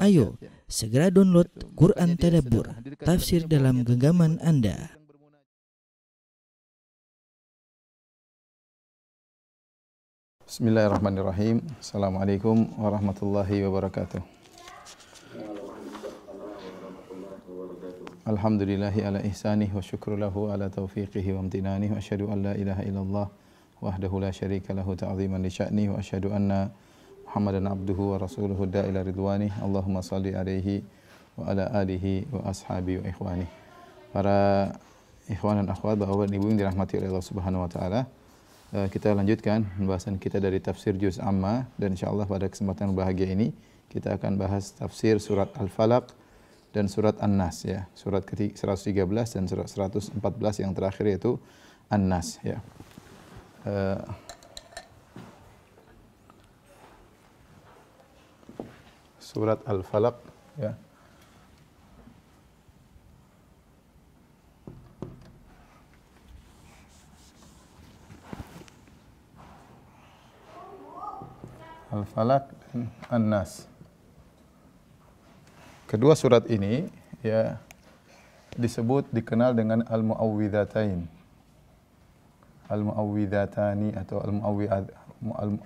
Ayo, segera download Quran Tadabbur, tafsir dalam genggaman Anda. Bismillahirrahmanirrahim. Assalamualaikum warahmatullahi wabarakatuh. Alhamdulillahi ala ihsanih wa syukru lahu ala taufiqihi wa amtinanih wa asyhadu an la ilaha illallah wahdahu la syarika lahu ta'ziman li sya'nih wa asyhadu anna Muhammadan abduhu wa rasuluhu da'ila ridwanih. Allahumma salli alaihi wa ala alihi wa ashabi wa ikhwani. Para ikhwan dan akhwat, bapak dan ibu yang dirahmati oleh Allah Subhanahu wa taala, kita lanjutkan pembahasan kita dari tafsir juz amma, dan insyaallah pada kesempatan bahagia ini kita akan bahas tafsir surat Al-Falaq dan surat An-Nas, ya. Surat ke-113 dan surat 114 yang terakhir yaitu An-Nas, ya. Surat Al-Falaq, ya. Al-Falaq dan An-Nas. Kedua surat ini, ya, dikenal dengan Al-Mu'awwidhatain. Al-Mu'awwidhatani atau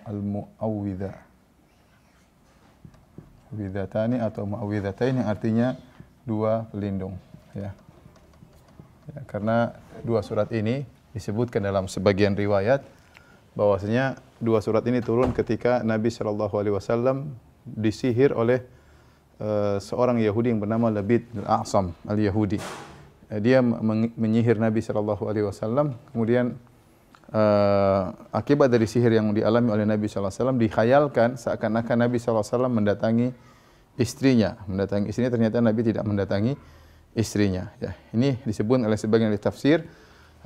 Al-Mu'awwidhatani atau Mu'awwidhatain, yang artinya dua pelindung, ya. Ya, karena dua surat ini disebutkan dalam sebagian riwayat bahwasanya dua surat ini turun ketika Nabi sallallahu alaihi wasallam disihir oleh seorang Yahudi yang bernama Labid bin A'sam al-Yahudi. Dia menyihir Nabi sallallahu alaihi wasallam, kemudian akibat dari sihir yang dialami oleh Nabi sallallahu alaihi wasallam, dikhayalkan seakan-akan Nabi sallallahu alaihi wasallam mendatangi istrinya. Ternyata Nabi tidak mendatangi istrinya, ya. Ini disebut oleh sebagian ahli tafsir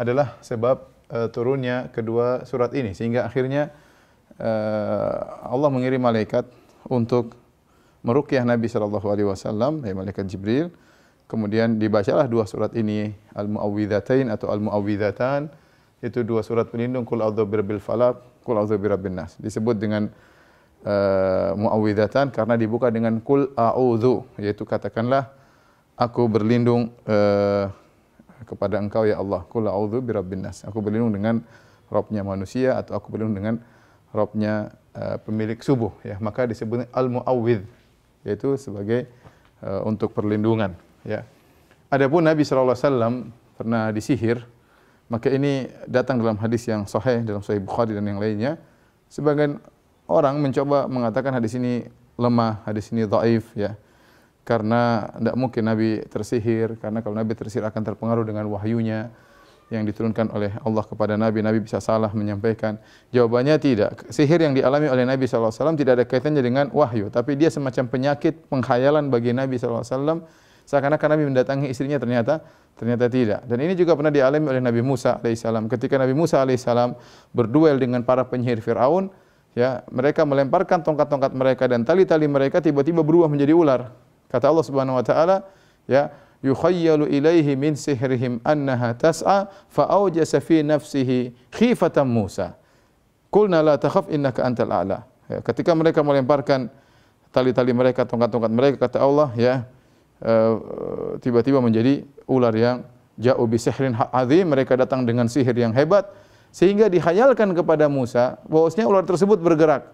adalah sebab turunnya kedua surat ini, sehingga akhirnya Allah mengirim malaikat untuk meruqyah Nabi sallallahu alaihi wasallam, malaikat Jibril. Kemudian dibacalah dua surat ini, Al-Mu'awwidhatain atau Al-Mu'awwidhatan, itu dua surat pelindung, Qul a'udzu birabbil falaq, Qul a'udzu birabbin nas. Disebut dengan Mu'awwidhatan karena dibuka dengan Qul a'udzu, yaitu katakanlah aku berlindung kepada Engkau ya Allah. Qul a'udzu birabbin nas. Aku berlindung dengan Rabbnya manusia, atau aku berlindung dengan Rabbnya pemilik subuh, ya. Maka disebut Al-Mu'awwidh, yaitu sebagai untuk perlindungan, ya. Adapun Nabi sallallahu alaihi wasallam pernah disihir, maka ini datang dalam hadis yang sahih dalam Sahih Bukhari dan yang lainnya. Sebagian orang mencoba mengatakan hadis ini lemah, hadis ini dhaif, ya. Karena tidak mungkin Nabi tersihir, karena kalau Nabi tersihir akan terpengaruh dengan wahyunya yang diturunkan oleh Allah kepada Nabi. Nabi bisa salah menyampaikan. Jawabannya tidak. Sihir yang dialami oleh Nabi sallallahu alaihi wasallam tidak ada kaitannya dengan wahyu, tapi dia semacam penyakit pengkhayalan bagi Nabi sallallahu alaihi wasallam. Seakan-akan Nabi mendatangi istrinya, ternyata tidak. Dan ini juga pernah dialami oleh Nabi Musa alaihissalam. Ketika Nabi Musa alaihissalam berduel dengan para penyihir Firaun, ya, mereka melemparkan tongkat-tongkat mereka dan tali-tali mereka tiba-tiba berubah menjadi ular. Kata Allah Subhanahu wa taala, ya, yukhayyalu ilaihi min sihrihim annaha tas'a fa awjasa fi nafsihi khifatan Musa. Qulna la takhaf innaka antal a'la. Ya, ketika mereka melemparkan tali-tali mereka, tongkat-tongkat mereka, kata Allah, ya, tiba-tiba menjadi ular yang ja'u bi sihrin azim, mereka datang dengan sihir yang hebat, sehingga dihayalkan kepada Musa bahwasanya ular tersebut bergerak.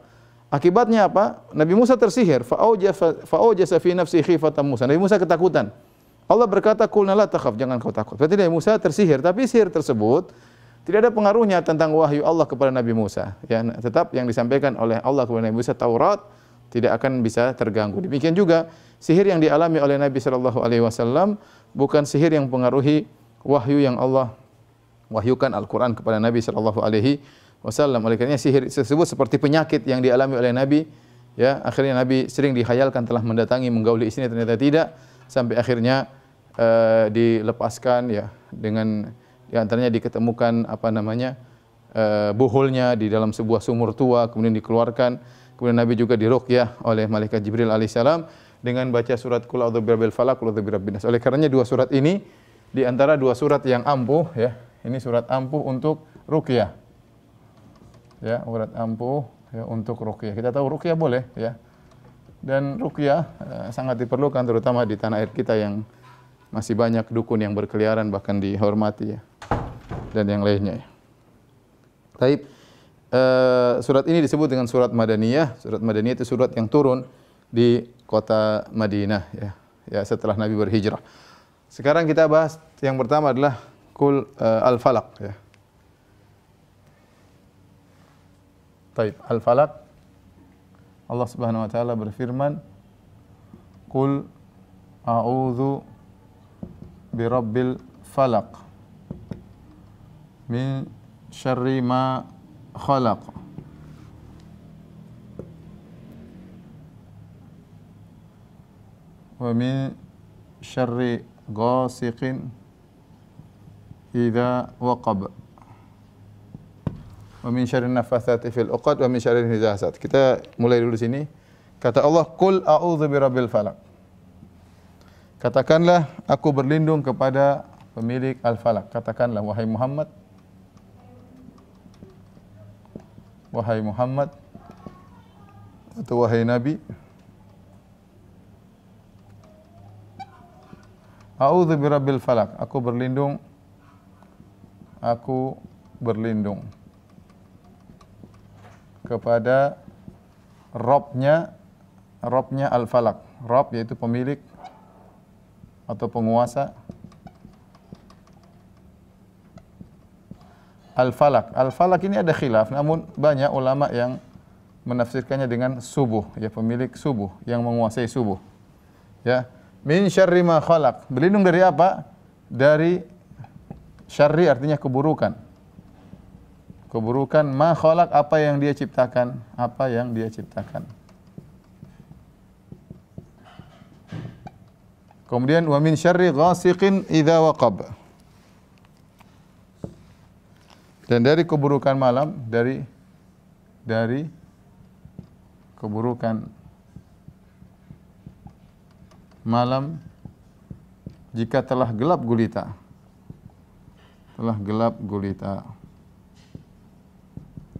Akibatnya apa? Nabi Musa tersihir, fa awjasa fi nafsihi khifatan Musa. Nabi Musa ketakutan. Allah berkata, "Qulna la takhaf," jangan kau takut. Berarti Nabi Musa tersihir, tapi sihir tersebut tidak ada pengaruhnya tentang wahyu Allah kepada Nabi Musa. Ya, tetap yang disampaikan oleh Allah kepada Nabi Musa, Taurat, tidak akan bisa terganggu. Demikian juga sihir yang dialami oleh Nabi sallallahu alaihi wasallam bukan sihir yang mempengaruhi wahyu yang Allah wahyukan Al-Qur'an kepada Nabi sallallahu alaihi wasallam. Oleh karenanya sihir tersebut seperti penyakit yang dialami oleh Nabi, ya. Akhirnya Nabi sering dikhayalkan telah mendatangi, menggauli istrinya, ternyata tidak. Sampai akhirnya dilepaskan, ya, dengan di antaranya diketemukan buhulnya di dalam sebuah sumur tua, kemudian dikeluarkan. Kemudian Nabi juga diruqyah oleh malaikat Jibril alaihissalam dengan baca surat Qul a'udzu birabbil falaq, Qul a'udzu birabbin nas. Oleh karenanya dua surat ini di antara dua surat yang ampuh, ya. Ini surat ampuh untuk ruqyah. Ya, surat ampuh, ya, untuk ruqyah. Kita tahu ruqyah boleh, ya. Dan ruqyah sangat diperlukan terutama di tanah air kita yang masih banyak dukun yang berkeliaran bahkan dihormati ya. Dan yang lainnya ya. Taib, surat ini disebut dengan surat Madaniyah. Surat Madaniyah itu surat yang turun di kota Madinah ya. Ya, setelah Nabi berhijrah. Sekarang kita bahas yang pertama adalah Qul Al-Falaq ya. Taib, Al-Falaq, Allah Subhanahu wa taala berfirman, Qul a'udzu birabbil falaq min syarri ma khalaq wa min syarri ghasiqin idza waqab wa min syarri naffatsati fil 'uqad wa min syarri hasad. Kita mulai dulu sini. Kata Allah, Qul a'udzu birabbil falaq. Katakanlah aku berlindung kepada pemilik al-falaq. Katakanlah wahai Muhammad, wahai Muhammad atau wahai Nabi, a'udzu birabbil falaq. Aku berlindung kepada Robnya al-falaq. Rob yaitu pemilik atau penguasa al-falaq. Al-falaq ini ada khilaf, namun banyak ulama yang menafsirkannya dengan subuh, ya, pemilik subuh, yang menguasai subuh. Ya, min syarri ma khalaq. Berlindung dari apa? Dari syarri artinya keburukan. Keburukan ma khalaq, apa yang dia ciptakan, apa yang dia ciptakan. Kemudian wa min syarri ghasiqin idza waqab. Dan dari keburukan malam, dari keburukan malam jika telah gelap gulita. Telah gelap gulita.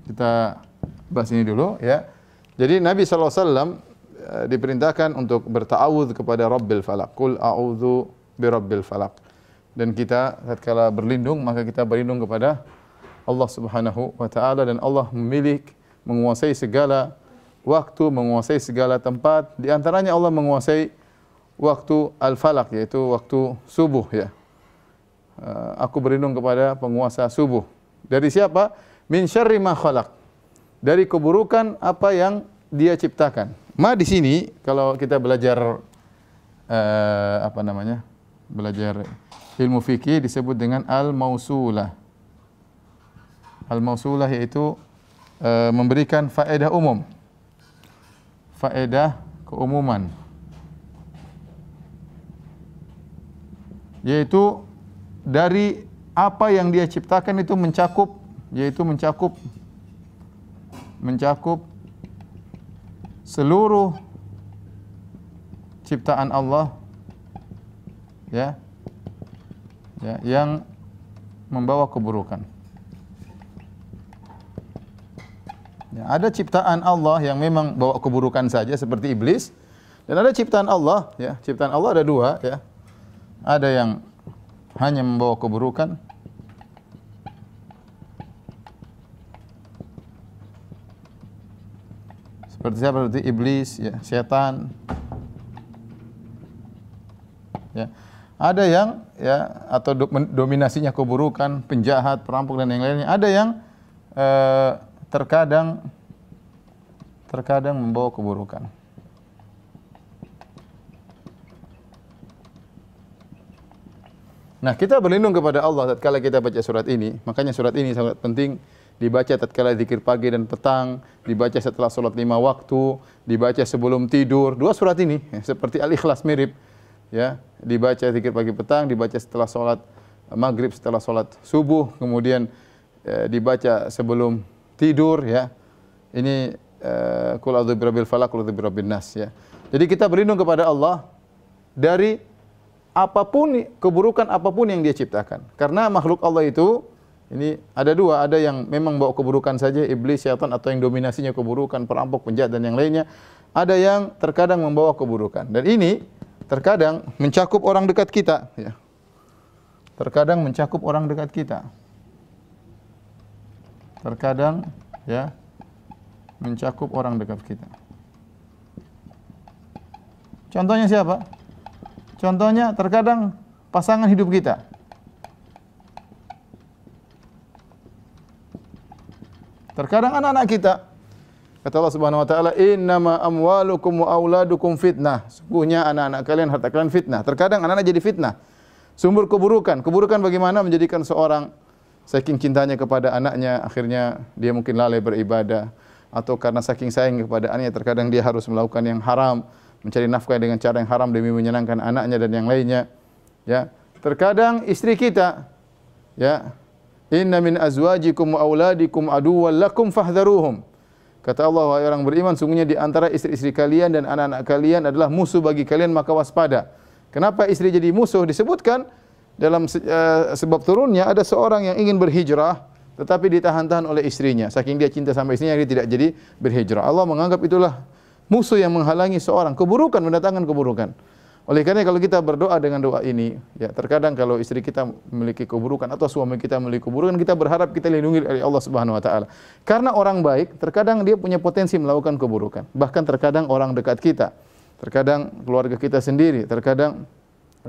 Kita bahas ini dulu ya. Jadi Nabi SAW diperintahkan untuk berta'awudz kepada Rabbil Falaq. Qul a'udzu birabbil falaq. Dan kita tatkala berlindung, maka kita berlindung kepada Allah Subhanahu wa taala, dan Allah menguasai segala waktu, menguasai segala tempat. Di antaranya Allah menguasai waktu al-falaq, yaitu waktu subuh ya. Aku berlindung kepada penguasa subuh. Dari siapa? Min syarri ma khalaq. Dari keburukan apa yang dia ciptakan. Ma di sini kalau kita belajar belajar ilmu fikih disebut dengan al-mausulah. Al-mausulah yaitu memberikan faedah umum. Faedah keumuman. Yaitu dari apa yang dia ciptakan itu mencakup seluruh ciptaan Allah ya yang membawa keburukan. Ya, ada ciptaan Allah yang memang bawa keburukan saja seperti iblis, dan ada ciptaan Allah ya. Ciptaan Allah ada dua ya. Ada yang hanya membawa keburukan, seperti siapa? Seperti iblis, ya, setan. Ya. Ada yang ya atau dominasinya keburukan, penjahat, perampok dan yang lainnya. Ada yang terkadang membawa keburukan. Nah, kita berlindung kepada Allah tatkala kita baca surat ini. Makanya surat ini sangat penting dibaca tatkala zikir pagi dan petang, dibaca setelah salat 5 waktu, dibaca sebelum tidur. Dua surat ini ya, seperti Al-Ikhlas mirip ya, dibaca zikir pagi petang, dibaca setelah salat maghrib, setelah salat subuh, kemudian dibaca sebelum tidur ya. Ini qul a'udzu birabbil falaq, qul a'udzu birabbin nas ya. Jadi kita berlindung kepada Allah dari apapun, keburukan apapun yang dia ciptakan. Karena makhluk Allah itu ini ada dua, ada yang memang bawa keburukan saja, iblis, syaitan, atau yang dominasinya keburukan, perampok, penjahat dan yang lainnya. ada yang terkadang membawa keburukan. Dan ini terkadang mencakup orang dekat kita, ya. Terkadang mencakup orang dekat kita. Terkadang, ya, mencakup orang dekat kita. Contohnya siapa? Contohnya terkadang pasangan hidup kita. Terkadang anak-anak kita. Kata Allah Subhanahu wa taala, "Innama amwalukum wa auladukum fitnah." Sungguhnya anak-anak kalian, harta kalian fitnah. Terkadang anak-anak jadi fitnah. Sumber keburukan. Keburukan bagaimana? Menjadikan seorang saking cintanya kepada anaknya, akhirnya dia mungkin lalai beribadah, atau karena saking sayang kepada anaknya, terkadang dia harus melakukan yang haram, mencari nafkah dengan cara yang haram demi menyenangkan anaknya dan yang lainnya. Ya, terkadang istri kita, ya, "Inna min azwajikum wa auladikum aduwwan lakum fahdharuhum." Kata Allah, wahai orang beriman, sungguhnya di antara istri-istri kalian dan anak-anak kalian adalah musuh bagi kalian, maka waspada. Kenapa istri jadi musuh? Disebutkan dalam sebab turunnya ada seorang yang ingin berhijrah tetapi ditahan-tahan oleh istrinya. Saking dia cinta sama istrinya, dia tidak jadi berhijrah. Allah menganggap itulah musuh yang menghalangi seorang, keburukan, mendatangkan keburukan. Oleh karena kalau kita berdoa dengan doa ini, ya, terkadang kalau istri kita memiliki keburukan atau suami kita memiliki keburukan, kita berharap kita dilindungi oleh Allah Subhanahu wa taala. Karena orang baik terkadang dia punya potensi melakukan keburukan. Bahkan terkadang orang dekat kita, terkadang keluarga kita sendiri, terkadang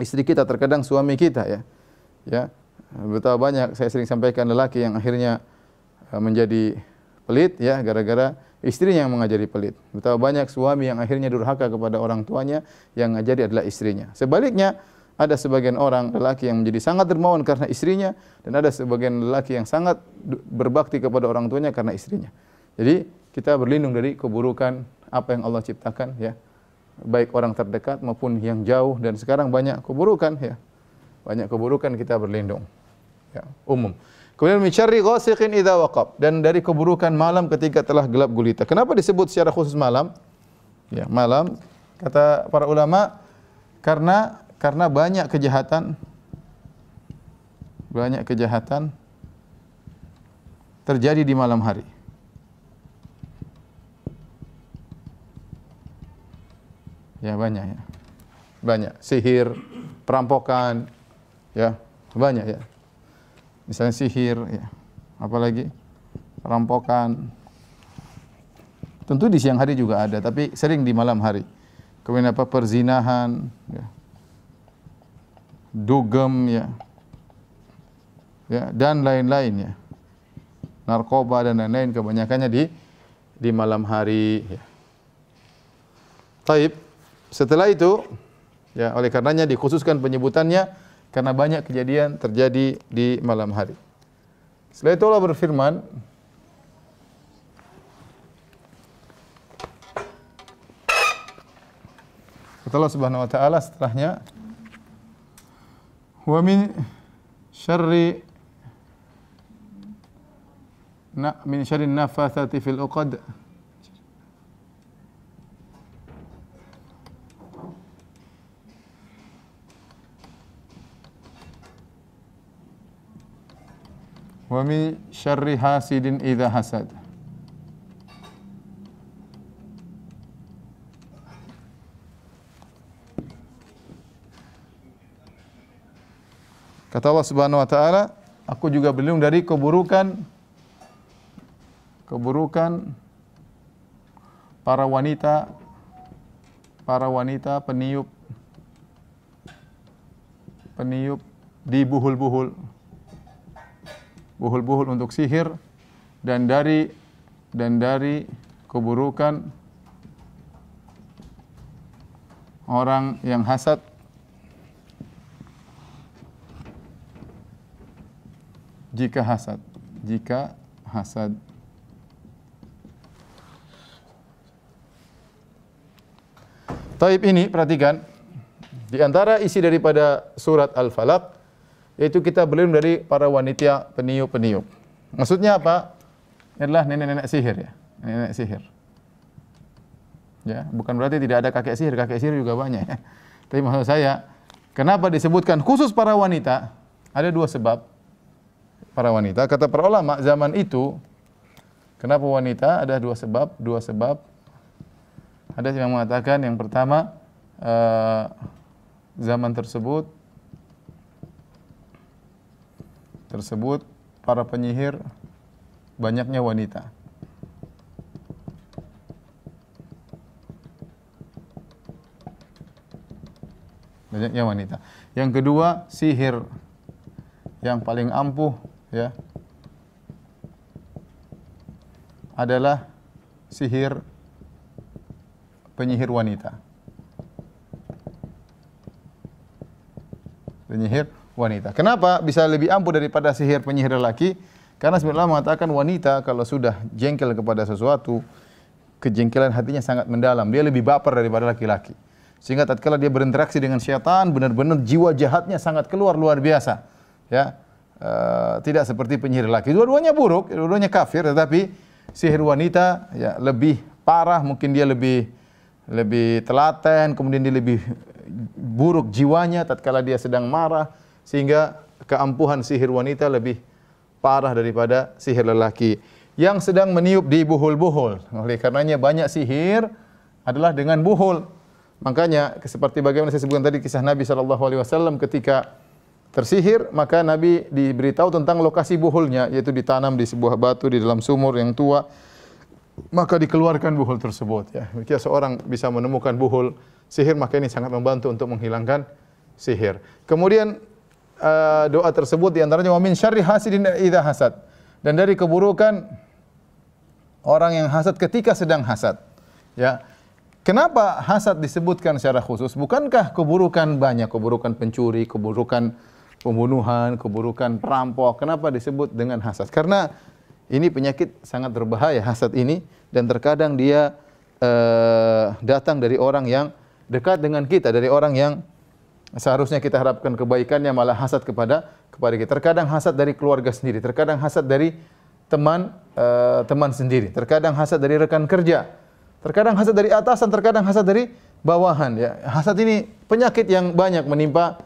istri kita, terkadang suami kita, ya. Ya. Betapa banyak saya sering sampaikan lelaki yang akhirnya menjadi pelit, ya, gara-gara istrinya yang mengajari pelit. Betapa banyak suami yang akhirnya durhaka kepada orang tuanya, yang ngajari adalah istrinya. Sebaliknya, ada sebagian orang lelaki yang menjadi sangat dermawan karena istrinya, dan ada sebagian lelaki yang sangat berbakti kepada orang tuanya karena istrinya. Jadi, kita berlindung dari keburukan apa yang Allah ciptakan, ya. Baik orang terdekat maupun yang jauh, dan sekarang banyak keburukan, ya. Banyak keburukan, kita berlindung. Ya, umum. Kemudian min syarri ghasiqin idza waqab, dan dari keburukan malam ketika telah gelap gulita. Kenapa disebut secara khusus malam? Ya, malam kata para ulama karena banyak kejahatan terjadi di malam hari. Ya, banyak, ya. Banyak sihir, perampokan, ya, banyak, ya. Misalnya sihir, ya, apalagi perampokan. Tentu di siang hari juga ada, tapi sering di malam hari. Kemudian apa? Perzinahan, ya, dugem, ya, ya, dan lain-lain, ya. Narkoba dan lain-lain, kebanyakannya di malam hari, ya. Taib. Setelah itu, ya, oleh karenanya dikhususkan penyebutannya karena banyak kejadian terjadi di malam hari. Setelah itu Allah berfirman, kata Allah Subhanahu wa taala setelahnya, wa min syarri nafatsati fil uqad, wa min syarri hasidin idza hasad. Kata Allah Subhanahu wa taala, aku juga berlindung dari keburukan para wanita peniup di buhul-buhul untuk sihir, dan dari keburukan orang yang hasad jika hasad. Taib ini perhatikan, di antara isi daripada surat Al-Falaq yaitu kita berlindung dari para wanita peniup. Maksudnya apa? Ini adalah nenek-nenek sihir, ya. Nenek sihir. Ya, bukan berarti tidak ada kakek sihir juga banyak, ya. Tapi maksud saya, kenapa disebutkan khusus para wanita? Ada dua sebab. Para wanita, kata para ulama zaman itu, kenapa wanita? Ada dua sebab. Ada yang mengatakan yang pertama zaman tersebut para penyihir banyaknya wanita. Banyaknya wanita. Yang kedua, sihir yang paling ampuh ya adalah sihir penyihir wanita. Penyihir wanita. Kenapa bisa lebih ampuh daripada sihir penyihir lelaki? Karena sebenarnya mengatakan wanita kalau sudah jengkel kepada sesuatu, kejengkelan hatinya sangat mendalam. Dia lebih baper daripada laki-laki. Sehingga tatkala dia berinteraksi dengan syaitan, benar-benar jiwa jahatnya sangat keluar luar biasa. Ya, tidak seperti penyihir laki. Dua-duanya buruk, dua-duanya kafir, tetapi sihir wanita ya lebih parah, mungkin dia lebih telaten, kemudian dia lebih buruk jiwanya tatkala dia sedang marah, sehingga keampuhan sihir wanita lebih parah daripada sihir lelaki yang sedang meniup di buhul-buhul. Oleh karenanya banyak sihir adalah dengan buhul. Makanya seperti bagaimana saya sebutkan tadi kisah Nabi SAW ketika tersihir, maka Nabi diberitahu tentang lokasi buhulnya, yaitu ditanam di sebuah batu di dalam sumur yang tua, maka dikeluarkan buhul tersebut. Ya, jika seorang bisa menemukan buhul sihir, maka ini sangat membantu untuk menghilangkan sihir. Kemudian doa tersebut diantaranya wa min syarri hasidin idza hasad, dan dari keburukan orang yang hasad ketika sedang hasad. Ya. Kenapa hasad disebutkan secara khusus? Bukankah keburukan banyak, keburukan pencuri, keburukan pembunuhan, keburukan perampok? Kenapa disebut dengan hasad? Karena ini penyakit sangat berbahaya, hasad ini, dan terkadang dia datang dari orang yang dekat dengan kita, dari orang yang seharusnya kita harapkan kebaikannya, malah hasad kepada kita. Terkadang hasad dari keluarga sendiri, terkadang hasad dari teman sendiri, terkadang hasad dari rekan kerja. Terkadang hasad dari atasan, terkadang hasad dari bawahan. Ya. Hasad ini penyakit yang banyak menimpa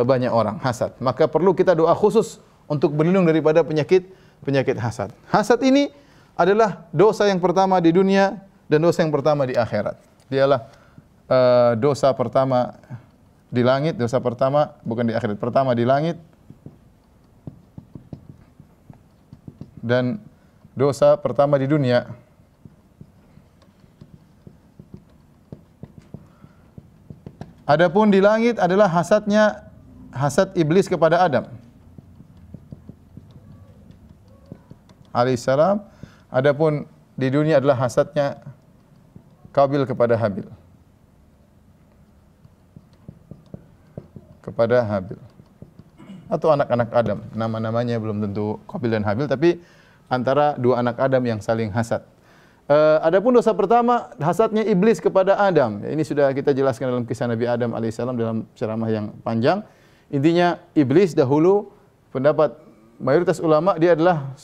banyak orang. Hasad. Maka perlu kita doa khusus untuk berlindung daripada penyakit hasad. Hasad ini adalah dosa yang pertama di dunia dan dosa yang pertama di akhirat. Dialah dosa pertama di langit, dosa pertama bukan di akhirat, pertama di langit, dan dosa pertama di dunia. Adapun di langit adalah hasad iblis kepada Adam alaihissalam. Adapun di dunia adalah hasadnya Qabil kepada Habil. Atau anak-anak Adam. Nama-namanya belum tentu Qabil dan Habil, tapi antara dua anak Adam yang saling hasad. Adapun dosa pertama, hasadnya iblis kepada Adam. Ini sudah kita jelaskan dalam kisah Nabi Adam alaihissalam dalam ceramah yang panjang. Intinya iblis dahulu, pendapat mayoritas ulama, dia adalah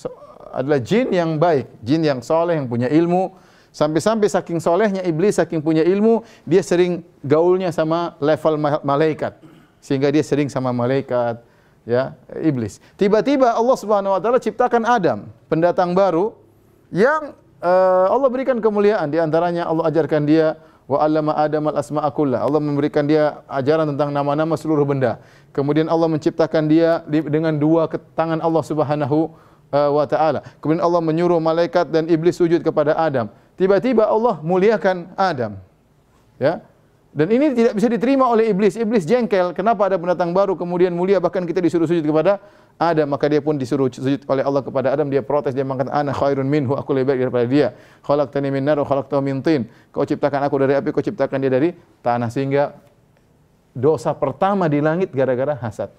jin yang baik, jin yang soleh, yang punya ilmu. Sampai-sampai saking solehnya iblis, saking punya ilmu, dia sering gaulnya sama level malaikat, sehingga dia sering sama malaikat, ya, iblis. Tiba-tiba Allah Subhanahu wa taala ciptakan Adam, pendatang baru yang Allah berikan kemuliaan. Di antaranya Allah ajarkan dia wa 'allama Adam al-asma'a kullah. Allah memberikan dia ajaran tentang nama-nama seluruh benda. Kemudian Allah menciptakan dia dengan dua tangan Allah Subhanahu wa taala. Kemudian Allah menyuruh malaikat dan iblis sujud kepada Adam. Tiba-tiba Allah muliakan Adam. Ya. Dan ini tidak bisa diterima oleh iblis. Iblis jengkel, kenapa ada pendatang baru kemudian mulia, bahkan kita disuruh sujud kepada Adam. Maka dia pun disuruh sujud oleh Allah kepada Adam. Dia protes, dia mengatakan ana khairun minhu, aku lebih baik daripada dia. Khalaqtani min nar wa khalaqtahu min tin. Kau ciptakan aku dari api, kau ciptakan dia dari tanah. Sehingga dosa pertama di langit gara-gara hasad.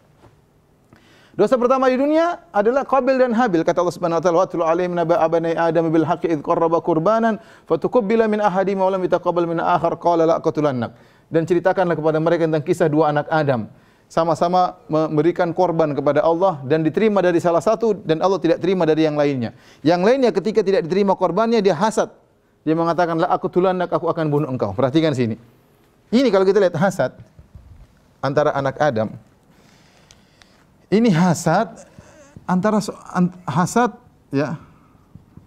Dosa pertama di dunia adalah Qabil dan Habil. Kata Allah Subhanahu wa taala, "Watlu 'alaihim naba abnai Adam bil haqqi id qarraba qurbanan fatuqabbala min ahadihim wa lam yataqabbal min akhar qala la aqtulannak." Dan ceritakanlah kepada mereka tentang kisah dua anak Adam. Sama-sama memberikan korban kepada Allah dan diterima dari salah satu dan Allah tidak terima dari yang lainnya. Yang lainnya ketika tidak diterima korbannya dia hasad. Dia mengatakan la aqtulannak, aku akan bunuh engkau. Perhatikan sini. Ini kalau kita lihat hasad antara anak Adam. Ini hasad antara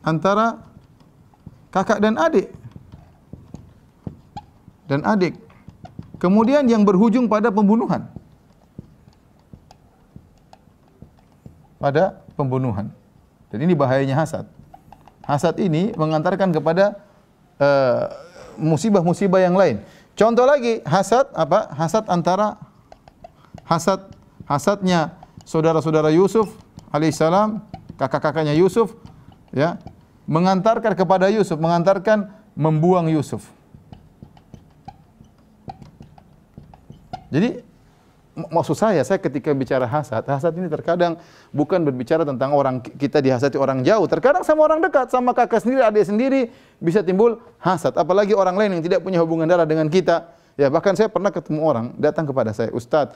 antara kakak dan adik. dan adik. Kemudian yang berujung pada pembunuhan. Pada pembunuhan. Dan ini bahayanya hasad. Hasad ini mengantarkan kepada musibah-musibah yang lain. Contoh lagi, hasad apa? Hasadnya saudara-saudara Yusuf alaihissalam, kakak-kakaknya Yusuf, ya, mengantarkan kepada Yusuf, mengantarkan membuang Yusuf. Jadi maksud saya ketika bicara hasad ini terkadang bukan berbicara tentang orang kita dihasati orang jauh, terkadang sama orang dekat, sama kakak sendiri, adik sendiri bisa timbul hasad, apalagi orang lain yang tidak punya hubungan darah dengan kita. Ya, bahkan saya pernah ketemu orang datang kepada saya, Ustadz,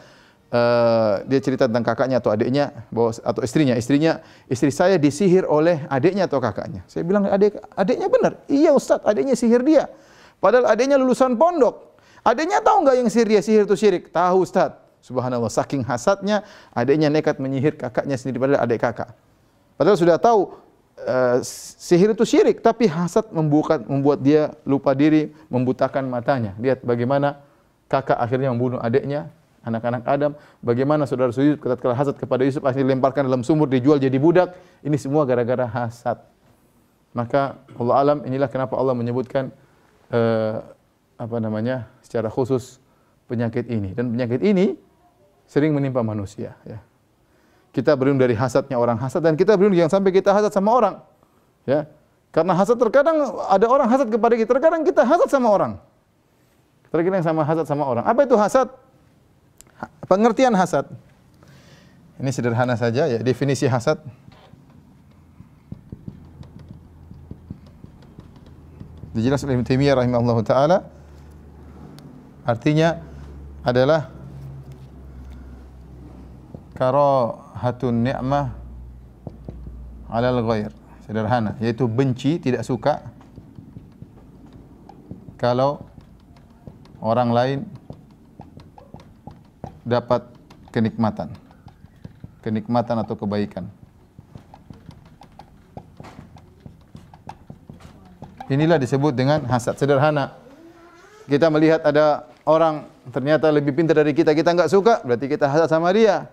dia cerita tentang kakaknya atau adiknya, atau istrinya, istri saya disihir oleh adiknya atau kakaknya. Saya bilang, adiknya benar, iya Ustadz, adiknya sihir dia. Padahal adiknya lulusan pondok. Adiknya tahu nggak yang sihir dia, sihir itu syirik? Tahu Ustadz. Subhanallah, saking hasadnya, adiknya nekat menyihir kakaknya sendiri, padahal adik kakak. Padahal sudah tahu sihir itu syirik, tapi hasad membuat dia lupa diri, membutakan matanya. Lihat bagaimana kakak akhirnya membunuh adiknya, anak-anak Adam. Bagaimana saudara Yusuf ketika hasad kepada Yusuf akhirnya dilemparkan dalam sumur, dijual jadi budak. Ini semua gara-gara hasad. Maka Allah alam, inilah kenapa Allah menyebutkan secara khusus penyakit ini. Dan penyakit ini sering menimpa manusia, ya. Kita berlindung dari hasadnya orang hasad, dan kita berlindung jangan sampai kita hasad sama orang, ya. Karena hasad terkadang ada orang hasad kepada kita, terkadang kita hasad sama orang. Terkadang hasad sama orang. Apa itu hasad? Pengertian hasad. Ini sederhana saja, ya, definisi hasad. Dijelaskan oleh Ibnu Taimiyah rahimahullahu taala. Artinya adalah karahatun ni'mah 'alal ghair. Sederhana, yaitu benci, tidak suka kalau orang lain dapat kenikmatan atau kebaikan. Inilah disebut dengan hasad. Sederhana. Kita melihat ada orang ternyata lebih pintar dari kita, kita enggak suka, berarti kita hasad sama dia.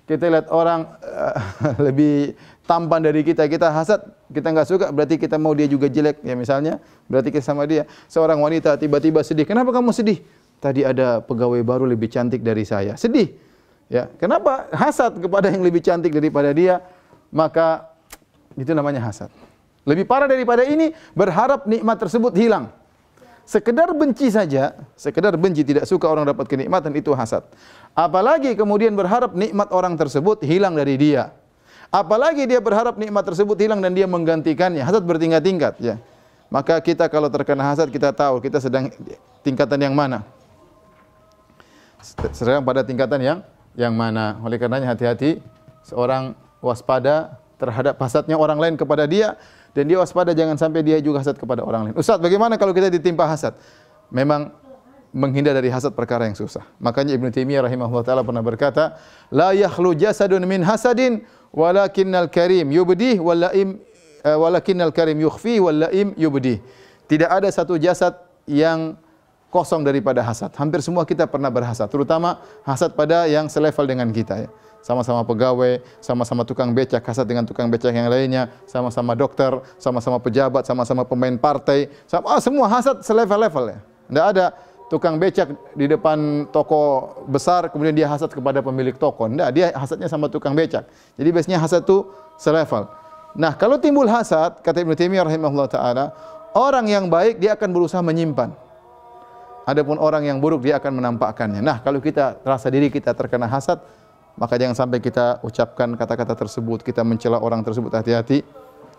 Kita lihat orang lebih tampan dari kita, kita hasad, kita enggak suka, berarti kita mau dia juga jelek, ya misalnya, berarti kita sama dia. Seorang wanita tiba-tiba sedih. Kenapa kamu sedih? Tadi ada pegawai baru lebih cantik dari saya. Sedih. Ya, kenapa? Hasad kepada yang lebih cantik daripada dia, maka itu namanya hasad. Lebih parah daripada ini, berharap nikmat tersebut hilang. Sekedar benci saja, sekedar benci, tidak suka orang dapat kenikmatan, itu hasad. Apalagi kemudian berharap nikmat orang tersebut hilang dari dia. Apalagi dia berharap nikmat tersebut hilang dan dia menggantikannya. Hasad bertingkat-tingkat, ya. Maka kita kalau terkena hasad, kita tahu kita sedang tingkatan yang mana. Sedang pada tingkatan yang mana. Oleh karenanya hati-hati, seorang waspada terhadap hasadnya orang lain kepada dia, dan dia waspada jangan sampai dia juga hasad kepada orang lain. Ustaz, bagaimana kalau kita ditimpa hasad? Memang menghindar dari hasad perkara yang susah. Makanya Ibnu Taimiyah rahimahullah taala pernah berkata, la yakhlu jasadun min hasadin walakinnal karim yubdih walakinnal karim yukhfi wal laim yubdih. Tidak ada satu jasad yang kosong daripada hasad. Hampir semua kita pernah berhasad, terutama hasad pada yang selevel dengan kita, ya. Sama-sama pegawai, sama-sama tukang becak, hasad dengan tukang becak yang lainnya, sama-sama dokter, sama-sama pejabat, sama-sama pemain partai, semua hasad selevel-level, ya. Tidak ada tukang becak di depan toko besar kemudian dia hasad kepada pemilik toko. Tidak, dia hasadnya sama tukang becak. Jadi biasanya hasad itu selevel. Nah, kalau timbul hasad, kata Ibnu Taimiyah rahimahullah taala, orang yang baik dia akan berusaha menyimpan. Adapun orang yang buruk dia akan menampakkannya. Nah, kalau kita rasa diri kita terkena hasad, maka jangan sampai kita ucapkan kata-kata tersebut, kita mencela orang tersebut, hati-hati.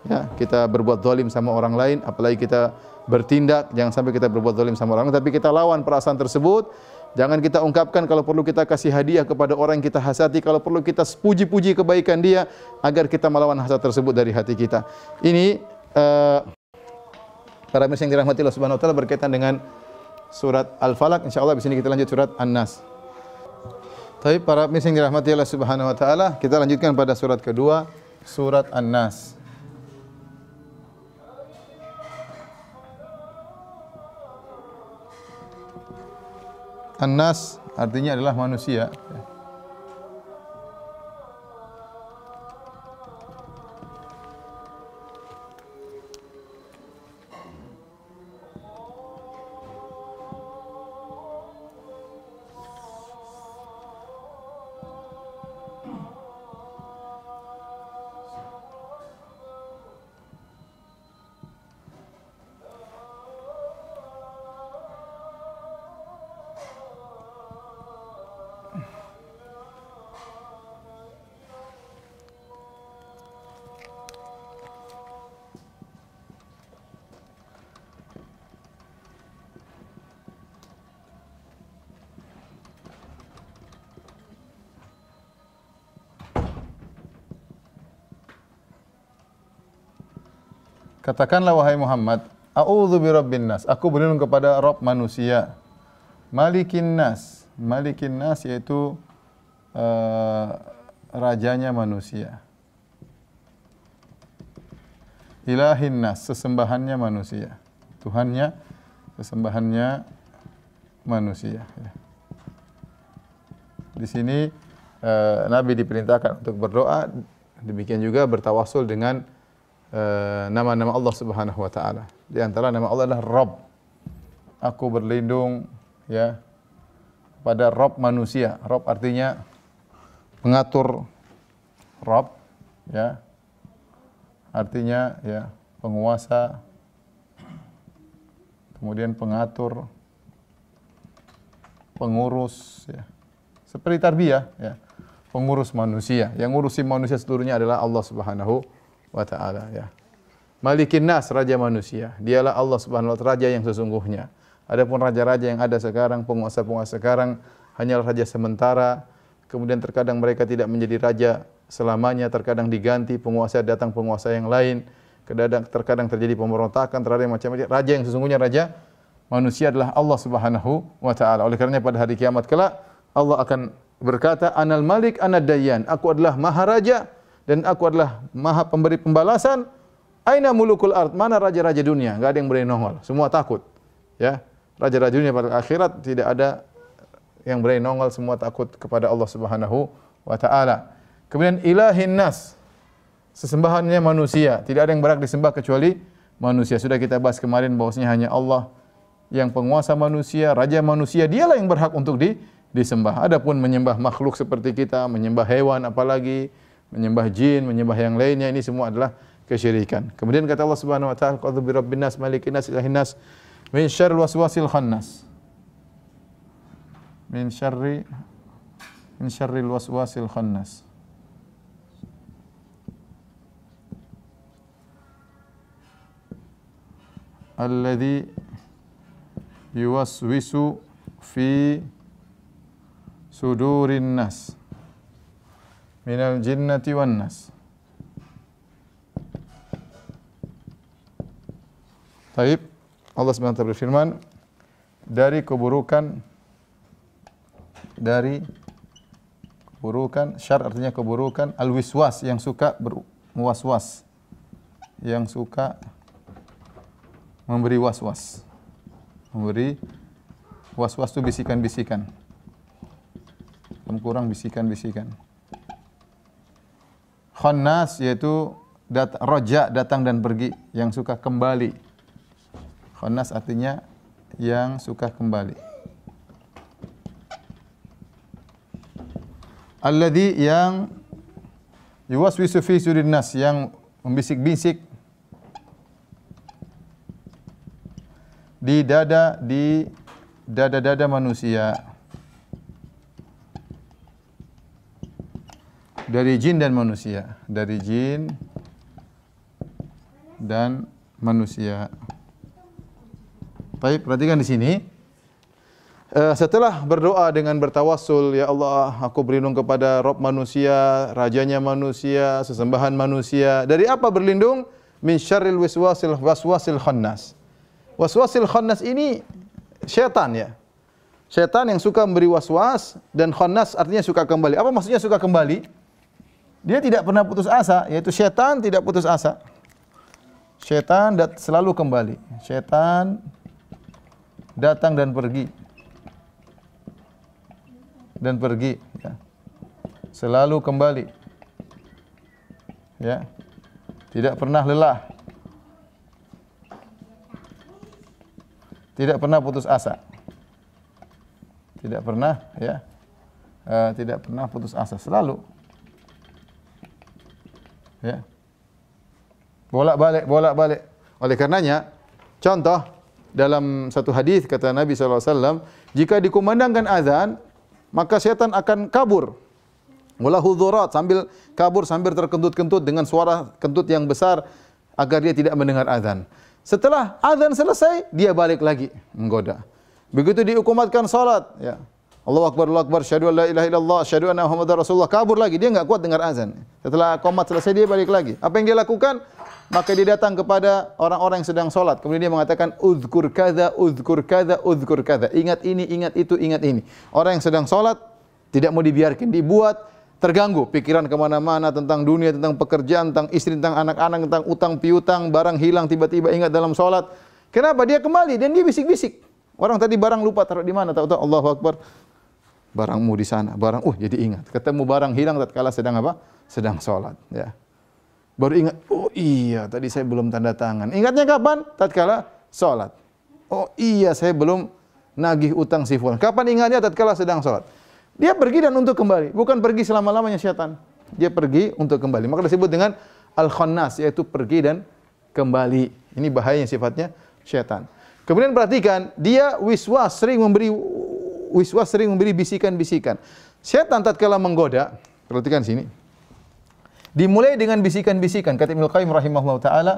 Ya, kita berbuat zalim sama orang lain, apalagi kita bertindak, jangan sampai kita berbuat zalim sama orang lain, tapi kita lawan perasaan tersebut. Jangan kita ungkapkan, kalau perlu kita kasih hadiah kepada orang yang kita hasati, kalau perlu kita puji-puji kebaikan dia, agar kita melawan hasad tersebut dari hati kita. Ini para pemirsa yang dirahmati Allah Subhanahu wa taala, berkaitan dengan surat Al-Falaq. Insyaallah di sini kita lanjut surat An-Nas. Tapi para pemirsa yang dirahmati Allah Subhanahu wa taala, kita lanjutkan pada surat kedua, surat An-Nas. An-nas artinya adalah manusia. Katakanlah wahai Muhammad, a'udzu birabbin nas, aku berlindung kepada Rabb manusia. Malikin nas, malikin nas yaitu rajanya manusia. Ilahin nas, sesembahannya manusia. Tuhannya, sesembahannya manusia. Di sini Nabi diperintahkan untuk berdoa, demikian juga bertawassul dengan nama-nama Allah Subhanahu wa taala. Di antara nama Allah adalah Rabb. Aku berlindung ya pada Rabb manusia. Rabb artinya pengatur. Rabb ya artinya ya penguasa. Kemudian pengatur, pengurus ya. Seperti tarbiyah ya. Pengurus manusia. Yang ngurusi manusia seluruhnya adalah Allah Subhanahu wa ta'ala ya. Malikin nas, raja manusia. Dialah Allah Subhanahu wa ta'ala, raja yang sesungguhnya. Adapun raja-raja yang ada sekarang, penguasa-penguasa sekarang hanyalah raja sementara. Kemudian terkadang mereka tidak menjadi raja selamanya, terkadang diganti penguasa, datang penguasa yang lain. Terkadang terjadi pemberontakan, terkadang macam-macam. Raja yang sesungguhnya raja manusia adalah Allah Subhanahu wa ta'ala. Oleh karenanya pada hari kiamat kelak Allah akan berkata, Anal Malik, Anad Dayyan. Aku adalah Maharaja dan aku adalah Maha pemberi pembalasan. Aina mulukul ard, mana raja-raja dunia? Enggak ada yang berani nongol, semua takut. Ya, raja-raja dunia pada akhirat tidak ada yang berani nongol, semua takut kepada Allah Subhanahu wa taala. Kemudian ilahin nas, sesembahannya manusia, tidak ada yang berhak disembah kecuali manusia. Sudah kita bahas kemarin bahwasanya hanya Allah yang penguasa manusia, raja manusia, dialah yang berhak untuk disembah. Adapun menyembah makhluk seperti kita, menyembah hewan apalagi menyembah jin, menyembah yang lainnya, ini semua adalah kesyirikan. Kemudian kata Allah Subhanahu wa taala, qul bi rabbin nas malikin nas ilahin nas min syarril waswasil khannas. Min syarril waswasil khannas. Alladhi yuwaswisu fi sudurin nas minal jinnati wan nas. Baik, Allah SWT berfirman, dari keburukan, syar artinya keburukan, al-wiswas yang suka berwas-was, yang suka memberi was-was. Memberi was-was itu bisikan-bisikan. Kurang bisikan-bisikan. Khannas yaitu roja, datang dan pergi, yang suka kembali. Khannas artinya yang suka kembali. Alladhi yang yuwaswisu fi sudurin nas, yang membisik-bisik di dada-dada manusia. Dari jin dan manusia, dari jin dan manusia. Baik, perhatikan di sini. Setelah berdoa dengan bertawassul, ya Allah, aku berlindung kepada Rabb manusia, rajanya manusia, sesembahan manusia. Dari apa berlindung? Min syarril waswasil khannas. Waswasil khannas ini syaitan ya. Syaitan yang suka memberi waswas, dan khannas artinya suka kembali. Apa maksudnya suka kembali? Dia tidak pernah putus asa, yaitu syaitan tidak putus asa. Syaitan selalu kembali. Syaitan datang dan pergi. dan pergi, ya. Selalu kembali, ya. Tidak pernah lelah, tidak pernah putus asa, tidak pernah, ya, tidak pernah putus asa, selalu, ya. Bolak-balik, bolak-balik. Oleh karenanya, contoh dalam satu hadis kata Nabi SAW, jika dikumandangkan azan, maka setan akan kabur. Walahu dhurat, sambil kabur, sambil terkentut-kentut dengan suara kentut yang besar agar dia tidak mendengar azan. Setelah azan selesai, dia balik lagi menggoda. Begitu diukumatkan salat, ya. Allahu Akbar, syahadu an la ilaha illallah, syahadu anna Muhammadar Rasulullah, kabur lagi, dia enggak kuat dengar azan. Setelah qomat selesai, dia balik lagi. Apa yang dia lakukan? Maka dia datang kepada orang-orang yang sedang salat. Kemudian dia mengatakan uzkur kadza, uzkur kadza, uzkur kadza. Ingat ini, ingat itu, ingat ini. Orang yang sedang salat tidak mau dibiarkan, dibuat terganggu pikiran kemana-mana tentang dunia, tentang pekerjaan, tentang istri, tentang anak-anak, tentang utang piutang, barang hilang tiba-tiba ingat dalam salat. Kenapa? Dia kembali dan dia bisik-bisik. Orang tadi barang lupa taruh di mana? Tahu-tahu Allahu Akbar. Barangmu di sana, barang jadi ingat. Ketemu barang hilang tatkala sedang apa? Sedang salat, ya. Baru ingat, oh iya tadi saya belum tanda tangan. Ingatnya kapan? Tatkala salat. Oh iya saya belum nagih utang si fulan. Kapan ingatnya? Tatkala sedang salat. Dia pergi dan untuk kembali, bukan pergi selama-lamanya syaitan. Dia pergi untuk kembali. Maka disebut dengan al-khannas, yaitu pergi dan kembali. Ini bahayanya sifatnya syaitan. Kemudian perhatikan, dia sering memberi bisikan-bisikan. Syaitan tatkala menggoda, perhatikan sini. Dimulai dengan bisikan-bisikan. Kata Ibnu Qayyim rahimahullah ta'ala,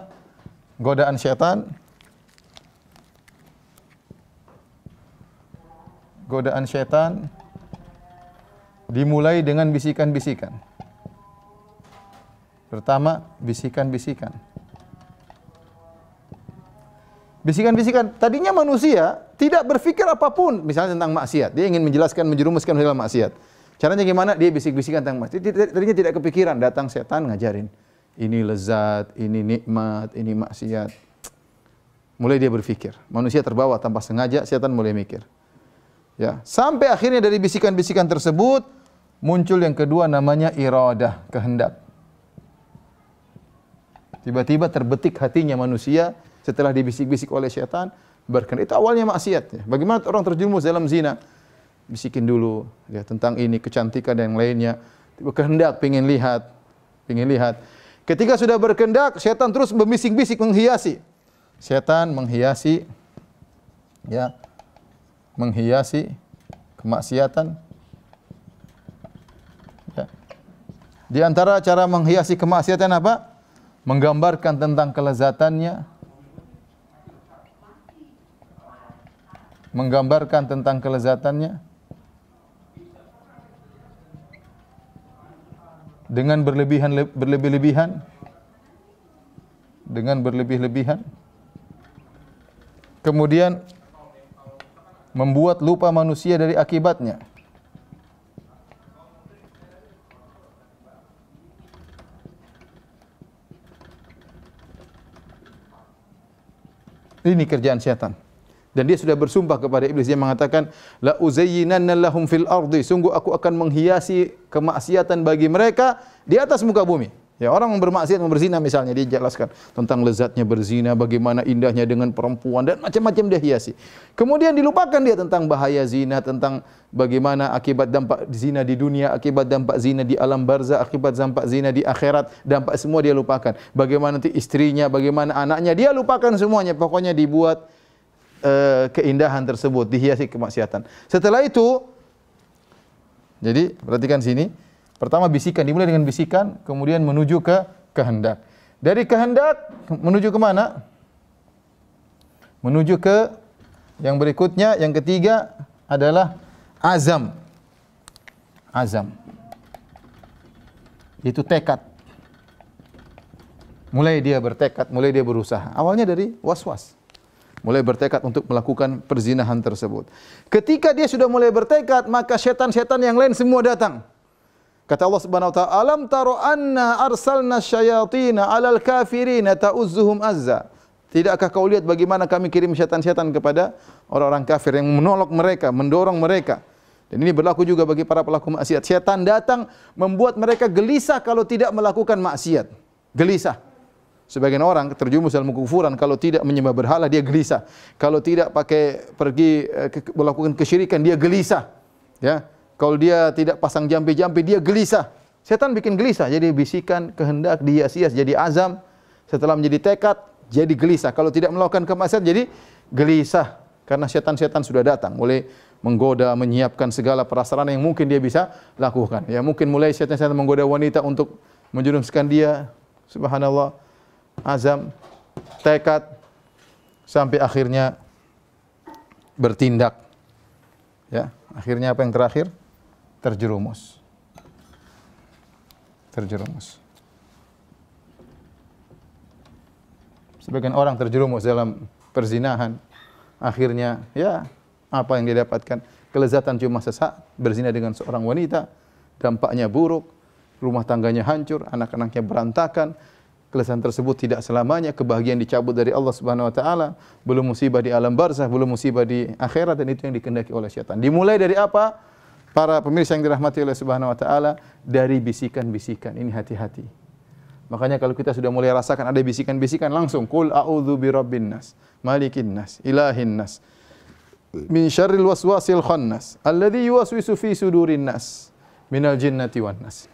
godaan syaitan. Godaan syaitan dimulai dengan bisikan-bisikan. Pertama, bisikan-bisikan. Bisikan-bisikan. Tadinya manusia tidak berpikir apapun, misalnya tentang maksiat. Dia ingin menjelaskan, menjerumuskan dalam maksiat. Caranya gimana? Dia bisik-bisikan tentang maksiat. Tadinya tidak kepikiran, datang setan ngajarin. Ini lezat, ini nikmat, ini maksiat. Mulai dia berpikir. Manusia terbawa tanpa sengaja, setan mulai mikir. Ya, sampai akhirnya dari bisikan-bisikan tersebut muncul yang kedua namanya iradah, kehendak. Tiba-tiba terbetik hatinya manusia setelah dibisik-bisik oleh setan, berkehendak. Itu awalnya maksiat, ya. Bagaimana orang terjerumus dalam zina? Bisikin dulu, ya, tentang ini, kecantikan dan yang lainnya. Kehendak, pengen lihat. Ketika sudah berkehendak, setan terus membisik-bisik, menghiasi. Setan menghiasi, ya, menghiasi kemaksiatan. Ya. Di antara cara menghiasi kemaksiatan apa? Menggambarkan tentang kelezatannya. Menggambarkan tentang kelezatannya. Dengan berlebih-lebihan, kemudian membuat lupa manusia dari akibatnya. Ini kerjaan syaitan. Dan dia sudah bersumpah kepada iblis, dia mengatakan la uzayyinanna lahum fil ardi, sungguh aku akan menghiasi kemaksiatan bagi mereka di atas muka bumi. Ya, orang yang bermaksiat, berzina misalnya, dia jelaskan tentang lezatnya berzina, bagaimana indahnya dengan perempuan dan macam-macam dia hiasi. Kemudian dilupakan dia tentang bahaya zina, tentang bagaimana akibat dampak zina di dunia, akibat dampak zina di alam barzah, akibat dampak zina di akhirat, dampak semua dia lupakan. Bagaimana nanti istrinya, bagaimana anaknya, dia lupakan semuanya. Pokoknya dibuat keindahan tersebut, dihiasi kemaksiatan. Setelah itu, jadi perhatikan sini. Pertama bisikan, dimulai dengan bisikan, kemudian menuju ke kehendak. Dari kehendak menuju ke mana? Menuju ke yang berikutnya, yang ketiga adalah azam. Azam. Itu tekad. Mulai dia bertekad, mulai dia berusaha. Awalnya dari was-was. Mulai bertekad untuk melakukan perzinahan tersebut. Ketika dia sudah mulai bertekad, maka setan-setan yang lain semua datang. Kata Allah Subhanahu wa taala, "Alam taro anna arsalna syayatina 'alal kafirina ta'uzzuhum azza." Tidakkah kau lihat bagaimana kami kirim setan-setan kepada orang-orang kafir yang menolak mereka, mendorong mereka, Dan ini berlaku juga bagi para pelaku maksiat. Setan datang membuat mereka gelisah kalau tidak melakukan maksiat. Gelisah. Sebagian orang terjumus dalam kekufuran kalau tidak menyembah berhala dia gelisah. Kalau tidak pergi melakukan kesyirikan dia gelisah. Ya. Kalau dia tidak pasang jampi-jampi dia gelisah. Setan bikin gelisah. Jadi bisikan, kehendak dihias-hias jadi azam. Setelah menjadi tekad jadi gelisah. Kalau tidak melakukan kemaksiatan jadi gelisah. Karena setan-setan sudah datang, mulai menggoda, menyiapkan segala prasarana yang mungkin dia bisa lakukan. Ya, mungkin mulai setan-setan menggoda wanita untuk menjerumuskan dia, subhanallah, azam, tekad, sampai akhirnya bertindak. Ya, akhirnya apa yang terakhir? Terjerumus. Terjerumus. Sebagian orang terjerumus dalam perzinahan. Akhirnya, ya, apa yang dia dapatkan? Kelezatan cuma sesaat, berzina dengan seorang wanita, dampaknya buruk, rumah tangganya hancur, anak-anaknya berantakan, kelezatan tersebut tidak selamanya, kebahagiaan dicabut dari Allah Subhanahu wa taala, belum musibah di alam barzakh, belum musibah di akhirat, dan itu yang dikehendaki oleh syaitan. Dimulai dari apa? Para pemirsa yang dirahmati oleh Subhanahu wa taala, dari bisikan-bisikan. Ini hati-hati. Makanya kalau kita sudah mulai rasakan ada bisikan-bisikan, langsung qul a'udzu birabbin nas, malikin nas, ilahin nas, min syarril waswasil khannas, alladzi yuwaswisu fi sudurin nas, minal jinnati wan nas.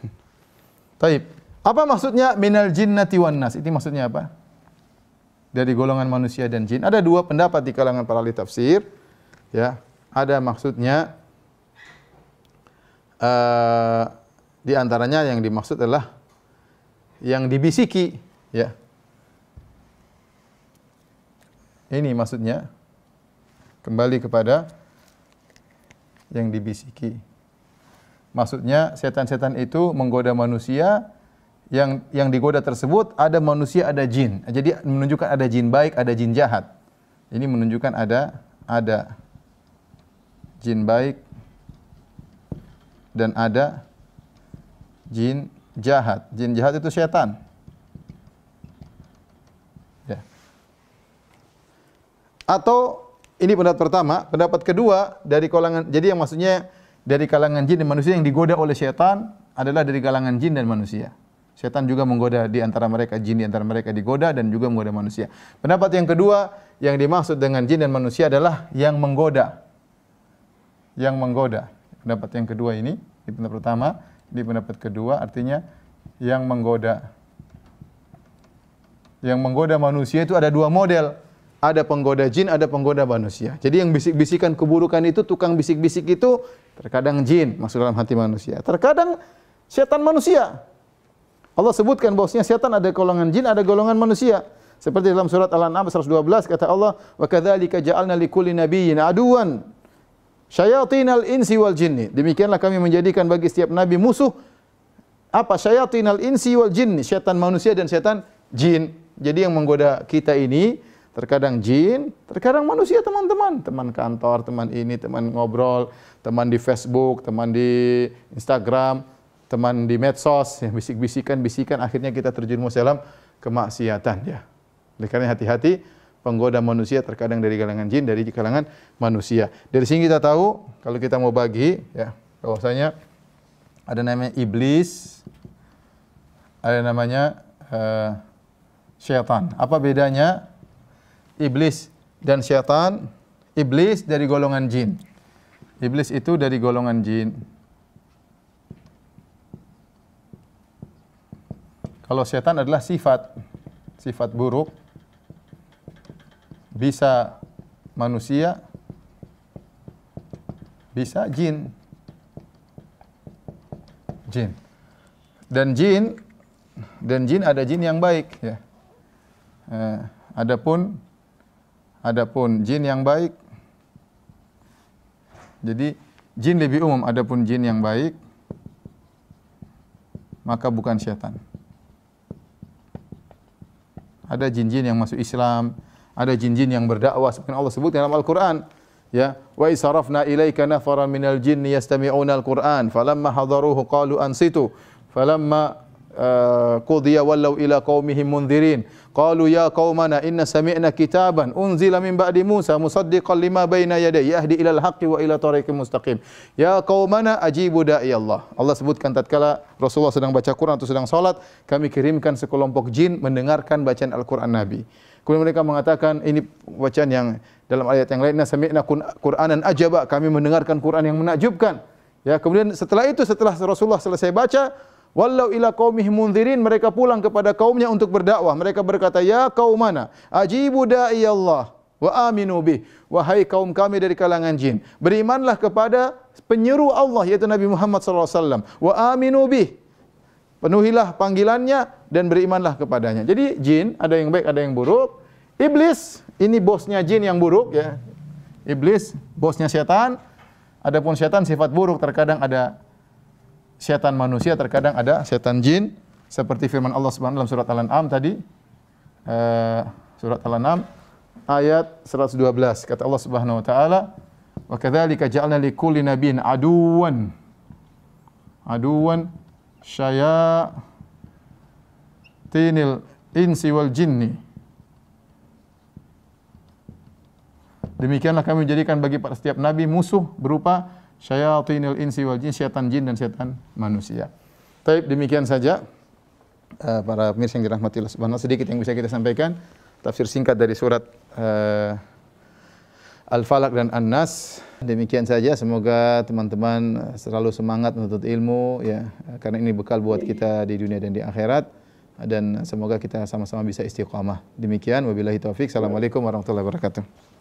Taib. Apa maksudnya minal jinnati wan nas? Itu maksudnya apa? Dari golongan manusia dan jin. Ada dua pendapat di kalangan para ahli tafsir. Ya, ada maksudnya di antaranya yang dimaksud adalah yang dibisiki, ya. Ini maksudnya kembali kepada yang dibisiki. Maksudnya setan-setan itu menggoda manusia, yang digoda tersebut ada manusia, ada jin. Jadi menunjukkan ada jin baik, ada jin jahat. Ini menunjukkan ada jin baik dan ada jin jahat. Jin jahat itu setan. Ya. Atau ini pendapat pertama, pendapat kedua dari kalangan, jadi yang maksudnya dari kalangan jin dan manusia yang digoda oleh setan adalah dari kalangan jin dan manusia. Setan juga menggoda di antara mereka, jin di antara mereka digoda dan juga menggoda manusia. Pendapat yang kedua yang dimaksud dengan jin dan manusia adalah yang menggoda. Yang menggoda. Pendapat yang kedua ini pendapat pertama. Di pendapat kedua artinya yang menggoda. Yang menggoda manusia itu ada dua model. Ada penggoda jin, ada penggoda manusia. Jadi yang bisik-bisikan keburukan itu, tukang bisik-bisik itu terkadang jin masuk dalam hati manusia. Terkadang setan manusia. Allah sebutkan bahwasanya setan ada golongan jin, ada golongan manusia. Seperti dalam surat Al-An'am 112 kata Allah, "Wa kadzalika ja'alna likulli nabiyyin aduwan syayatinal insi wal jinni." Demikianlah kami menjadikan bagi setiap nabi musuh apa? Syayatinal insi wal jinni, setan manusia dan setan jin. Jadi yang menggoda kita ini terkadang jin, terkadang manusia, teman-teman, teman kantor, teman ini, teman ngobrol, teman di Facebook, teman di Instagram, teman di medsos, yang bisik-bisikan akhirnya kita terjerumus dalam kemaksiatan, ya. Oleh karena hati-hati, penggoda manusia terkadang dari kalangan jin, dari kalangan manusia. Dari sini kita tahu kalau kita mau bagi, ya, bahwasanya ada namanya iblis, ada namanya syaitan. Apa bedanya iblis dan syaitan? Iblis dari golongan jin. Iblis itu dari golongan jin. Kalau syaitan adalah sifat buruk, bisa manusia, bisa jin. Dan jin ada jin yang baik, ya. Adapun jin yang baik, jadi jin lebih umum. Adapun jin yang baik maka bukan syaitan. Ada jin-jin yang masuk Islam, ada jin-jin yang berdakwah seperti Allah sebut dalam Al-Qur'an, ya, wa isarafna ilaika nafaran minal jinni yastami'una al-Qur'an falamma hadaruhu qalu ansitu falamma qudiya wallaw ila qaumihim mundzirin qalu ya qaumana inna sami'na kitaban unzila min ba'di Musa musaddiqan lima baina yadayhi yahdi ilal haqqi wa ila tariqim mustaqim. Ya qaumana ajibu da'i Allah. Allah sebutkan tatkala Rasulullah sedang baca Quran atau sedang salat, kami kirimkan sekelompok jin mendengarkan bacaan Al-Qur'an Nabi. Kemudian mereka mengatakan, ini bacaan yang dalam ayat yang lain, sami'na Qur'anan ajaba, kami mendengarkan Quran yang menakjubkan. Ya, kemudian setelah Rasulullah selesai baca, wallau ila qaumihim mundzirin, mereka pulang kepada kaumnya untuk berdakwah. Mereka berkata, ya qaumana ajibu da'i Allah wa aminu bih. Wahai kaum kami dari kalangan jin, berimanlah kepada penyeru Allah yaitu Nabi Muhammad sallallahu alaihi wasallam. Wa aminu bih. Penuhilah panggilannya dan berimanlah kepadanya. Jadi jin ada yang baik, ada yang buruk. Iblis ini bosnya jin yang buruk ya. Iblis bosnya setan. Adapun setan sifat buruk, terkadang ada setan manusia, terkadang ada setan jin, seperti firman Allah Subhanahu dalam surat Al-An'am tadi. Surat Al-An'am ayat 112. Kata Allah Subhanahu wa taala, "Wa kadzalika ja'alna likulli nabiyyin aduwan syayatinil insi wal jinni." Demikianlah kami menjadikan bagi setiap nabi musuh berupa syayatinil insi wal jin, syaitan jin dan syaitan manusia. Baik, demikian saja para pemirsa yang dirahmati Allah Subhanahu wa taala, sedikit yang bisa kita sampaikan tafsir singkat dari surat Al-Falaq dan An-Nas. Demikian saja, semoga teman-teman selalu semangat menuntut ilmu ya, karena ini bekal buat kita di dunia dan di akhirat, dan semoga kita sama-sama bisa istiqamah. Demikian, wabillahi taufik. Assalamualaikum warahmatullahi wabarakatuh.